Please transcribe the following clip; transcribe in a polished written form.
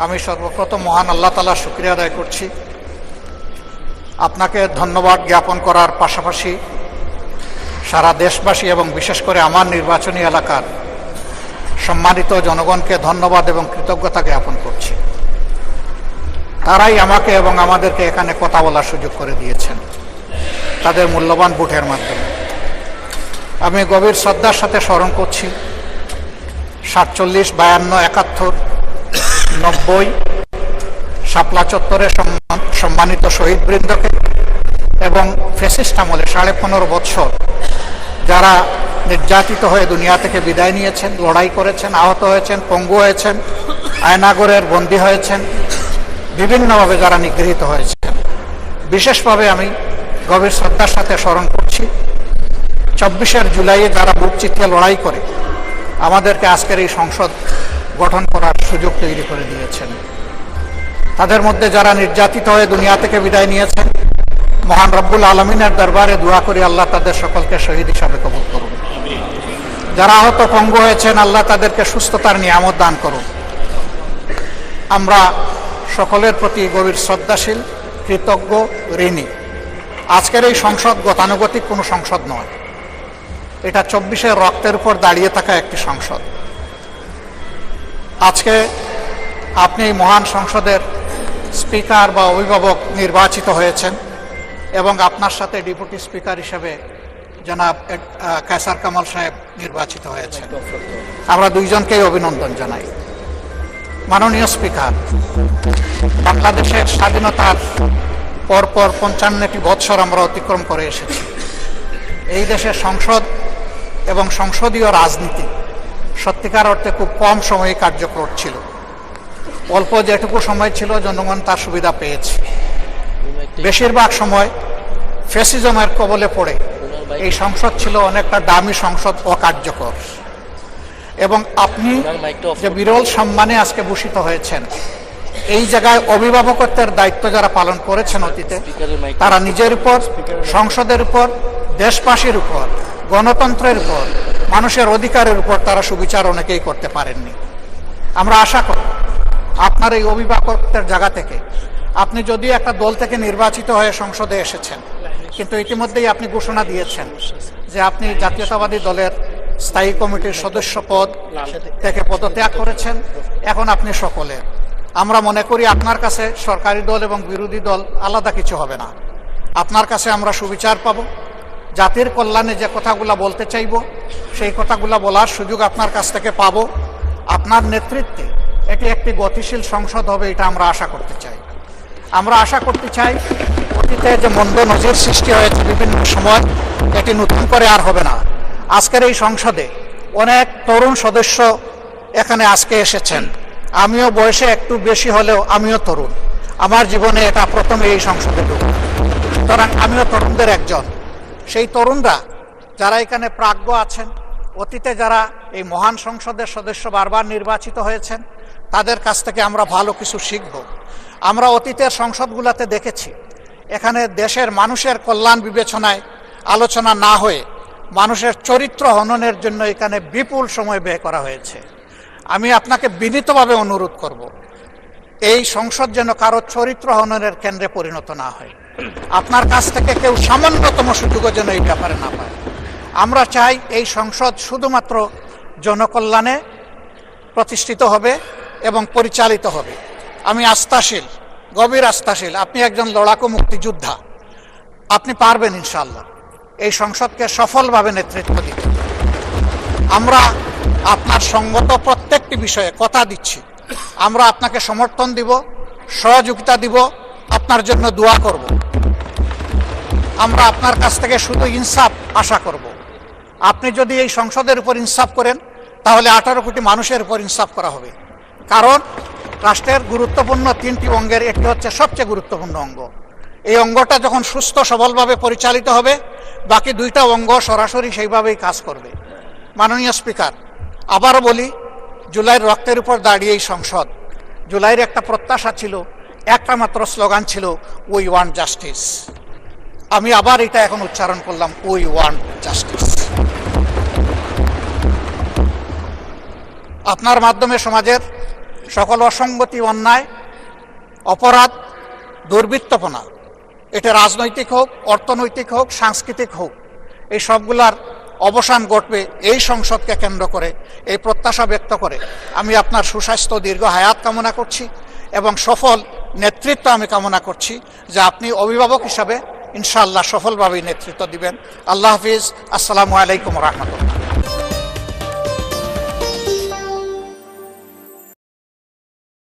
আমি সর্বপ্রথম মহান আল্লাহ তাআলার শুকরিয়া আদায় করছি। আপনাকে ধন্যবাদ জ্ঞাপন করার পাশাপাশি সারা দেশবাসী এবং বিশেষ করে আমার নির্বাচনী এলাকার সম্মানিত জনগণকে ধন্যবাদ এবং কৃতজ্ঞতা জ্ঞাপন করছি। তারাই আমাকে এবং আমাদেরকে এখানে কথা বলার সুযোগ করে দিয়েছেন তাদের মূল্যবান ভোটের মাধ্যমে। আমি গভীর শ্রদ্ধার সাথে স্মরণ করছি 47, 52, 71, 90 শাপলা চত্বরে সম্মানিত শহীদবৃন্দকে এবং ফ্যাসিস্ট আমলে 15.5 বছর যারা নির্যাতিত হয়ে দুনিয়া থেকে বিদায় নিয়েছেন, লড়াই করেছেন, আহত হয়েছেন, পঙ্গু হয়েছেন, আয়নাগরের বন্দী হয়েছেন, বিভিন্নভাবে যারা নিগৃহীত হয়েছেন, বিশেষভাবে আমি গভীর শ্রদ্ধার সাথে স্মরণ করছি 24 জুলাই যারা বুক চিতিয়ে লড়াই করে আমাদেরকে আজকের এই সংসদ গঠন করার সুযোগ তৈরি করে দিয়েছেন। তাদের মধ্যে যারা নির্যাতিত হয়ে দুনিয়া থেকে বিদায় নিয়েছেন, মহান রব্বুল আলমিনের দরবারে দোয়া করি আল্লাহ তাদের সকলকে শহীদ হিসাবে কবুল করুন। যারা আহত পঙ্গু হয়েছেন আল্লাহ তাদেরকে সুস্থতার নিয়ামত দান করুন। আমরা সকলের প্রতি গভীর শ্রদ্ধাশীল, কৃতজ্ঞ, ঋণী। আজকের এই সংসদ গতানুগতিক কোনো সংসদ নয়, এটা 24 রক্তের উপর দাঁড়িয়ে থাকা একটি সংসদ। আজকে আপনি এই মহান সংসদের স্পিকার বা অভিভাবক নির্বাচিত হয়েছেন এবং আপনার সাথে ডেপুটি স্পিকার হিসেবে জনাব কায়সার কামাল সাহেব নির্বাচিত হয়েছেন। আমরা দুইজনকেই অভিনন্দন জানাই। মাননীয় স্পিকার, বাংলাদেশের স্বাধীনতার পরপর 55টি বৎসর আমরা অতিক্রম করে এসেছি। এই দেশের সংসদ এবং সংসদীয় রাজনীতি সত্যিকার অর্থে খুব কম সময়ে কার্যকর ছিল। অল্প যেটুকু সময় ছিল জনগণ তার সুবিধা পেয়েছে। বেশিরভাগ সময় ফ্যাসিজমের কবলে পড়ে এই সংসদ ছিল অনেকটা দামি সংসদ, অকার্যকর। এবং আপনি যে বিরল সম্মানে আজকে ভূষিত হয়েছেন, এই জায়গায় অভিভাবকত্বের দায়িত্ব যারা পালন করেছেন অতীতে, তারা নিজের উপর, সংসদের উপর, দেশবাসীর উপর, গণতন্ত্রের উপর, মানুষের অধিকারের উপর তারা সুবিচার অনেকেই করতে পারেননি। আমরা আশা করি আপনার এই অভিভাবকত্বের জায়গা থেকে, আপনি যদিও একটা দল থেকে নির্বাচিত হয়ে সংসদে এসেছেন, কিন্তু ইতিমধ্যেই আপনি ঘোষণা দিয়েছেন যে আপনি জাতীয়তাবাদী দলের স্থায়ী কমিটির সদস্য পদ থেকে পদত্যাগ করেছেন। এখন আপনি সকলের। আমরা মনে করি আপনার কাছে সরকারি দল এবং বিরোধী দল আলাদা কিছু হবে না। আপনার কাছে আমরা সুবিচার পাব, জাতির কল্যাণে যে কথাগুলো বলতে চাইব সেই কথাগুলো বলার সুযোগ আপনার কাছ থেকে পাব। আপনার নেতৃত্বে এটি একটি গতিশীল সংসদ হবে, এটা আমরা আশা করতে চাই। আমরা আশা করতে চাই অতীতে যে মন্দ নজির সৃষ্টি হয়েছে বিভিন্ন সময়, এটি নতুন করে আর হবে না। আজকের এই সংসদে অনেক তরুণ সদস্য এখানে আজকে এসেছেন। আমিও বয়সে একটু বেশি হলেও আমিও তরুণ। আমার জীবনে এটা প্রথমে এই সংসদে ঢুকল, সুতরাং আমিও তরুণদের একজন। সেই তরুণরা যারা এখানে প্রাজ্ঞ আছেন, অতীতে যারা এই মহান সংসদের সদস্য বারবার নির্বাচিত হয়েছেন, তাদের কাছ থেকে আমরা ভালো কিছু শিখব। আমরা অতীতের সংসদগুলোতে দেখেছি এখানে দেশের মানুষের কল্যাণ বিবেচনায় আলোচনা না হয়ে মানুষের চরিত্র হননের জন্য এখানে বিপুল সময় ব্যয় করা হয়েছে। আমি আপনাকে বিনীতভাবে অনুরোধ করব, এই সংসদ যেন কারো চরিত্র হননের কেন্দ্রে পরিণত না হয়। আপনার কাছ থেকে কেউ সামান্যতম সুযোগও যেন এই ব্যাপারে না পায়। আমরা চাই এই সংসদ শুধুমাত্র জনকল্যাণে প্রতিষ্ঠিত হবে এবং পরিচালিত হবে। আমি আস্থাশীল, গভীর আস্থাশীল, আপনি একজন লড়াকু মুক্তিযোদ্ধা, আপনি পারবেন ইনশাআল্লাহ এই সংসদকে সফলভাবে নেতৃত্ব দিতে। আমরা আপনার সঙ্গত প্রত্যেকটি বিষয়ে কথা দিচ্ছি, আমরা আপনাকে সমর্থন দিব, সহযোগিতা দিব, আপনার জন্য দোয়া করব। আমরা আপনার কাছ থেকে শুধু ইনসাফ আশা করব। আপনি যদি এই সংসদের উপর ইনসাফ করেন তাহলে 18 কোটি মানুষের উপর ইনসাফ করা হবে। কারণ রাষ্ট্রের গুরুত্বপূর্ণ 3টি অঙ্গের একটি হচ্ছে সবচেয়ে গুরুত্বপূর্ণ অঙ্গ। এই অঙ্গটা যখন সুস্থ সবলভাবে পরিচালিত হবে, বাকি 2টা অঙ্গ সরাসরি সেইভাবেই কাজ করবে। মাননীয় স্পিকার, আবারও বলি, জুলাইয়ের রক্তের উপর দাঁড়িয়ে এই সংসদ, জুলাইয়ের একটা প্রত্যাশা ছিল, একটা মাত্র স্লোগান ছিল, উই ওয়ান্ট জাস্টিস। আমি আবার এটা এখন উচ্চারণ করলাম, উই ওয়ান্ট জাস্টিস। আপনার মাধ্যমে সমাজের সকল অসঙ্গতি, অন্যায়, অপরাধ, দুর্বৃত্তপনা, এটা রাজনৈতিক হোক, অর্থনৈতিক হোক, সাংস্কৃতিক হোক, এই সবগুলার অবসান ঘটবে এই সংসদকে কেন্দ্র করে। এই প্রত্যাশা ব্যক্ত করে আমি আপনার সুস্বাস্থ্য, দীর্ঘ হায়াত কামনা করছি এবং সফল নেতৃত্ব আমি কামনা করছি, যে আপনি অভিভাবক হিসাবে ইনশাআল্লাহ সফলভাবে নেতৃত্ব দিবেন। আল্লাহ হাফিজ। আসসালামু আলাইকুম রহমতুল্লাহ।